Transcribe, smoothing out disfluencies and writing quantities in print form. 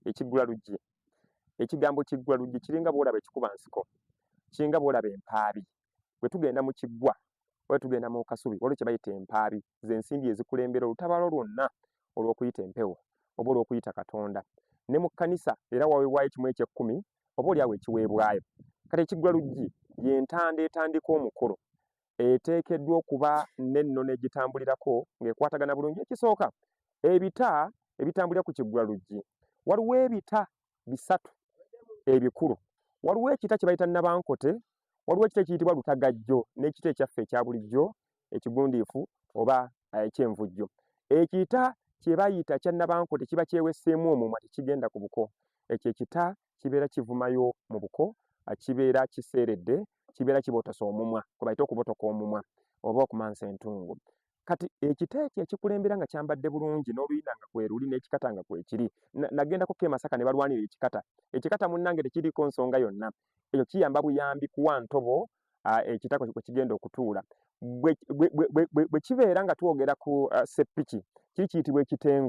ekiggula luggi. Ekigambo kiggula luggi kiringa bw'olaba ekikuba nsiko, kiringa bw'olaba empaabi. Bwe tugenda mu kiggwa oba tugenda mu kasubi waliwo kye bayita empaabi, ze nsimbi ezikulembera olutabaalo lwonna olw'okuyita empewo oba olw'okuyita Katonda. Ne mu kkanisa era waweebwayo kimu eky'ekkumi oba oliawo ekiweebwayo. Kati ekiggula luggi y'entanda etandika omukolo, eteekeddwa okuba n'ennono egitambulirako ng'ekwatagana bulungi. Ekisooka, ebita ebitambulira ku kiggula luggi, waliwo ebita bisatu ebikulu. Waliwo ekita kye bayita Nabankote, waliwo ekita ekiyitibwa Lutagajjo n'ekita ekyaffe ekya bulijjo ekigundiifu oba ekyenvujjo. Ekita kye bayita kya Nabankote kiba kyewesseemu omumwa tekigenda ku buko. Ekyo ekita kibeera kivumayo mu buko, kibeera kiseeredde, kibeera kibotose omumwa, kwe bayita okubotoka omumwa oba okumansa entungo. Kati ekita ekyo ekikulembera nga kyambadde bulungi n'oluyina nga kweruli n'ekikata nga kwekiri. Nagendako e Masaka ne balwanira ekikata. Ekikata munnange tekiriiko nsonga yonna. Ekyo kiyamba buyambi kuwa ntobo ekita kwe kigenda okutuula. Bwe kibeera nga twogera ku seppiki kiri kiyitibwa ekitengu.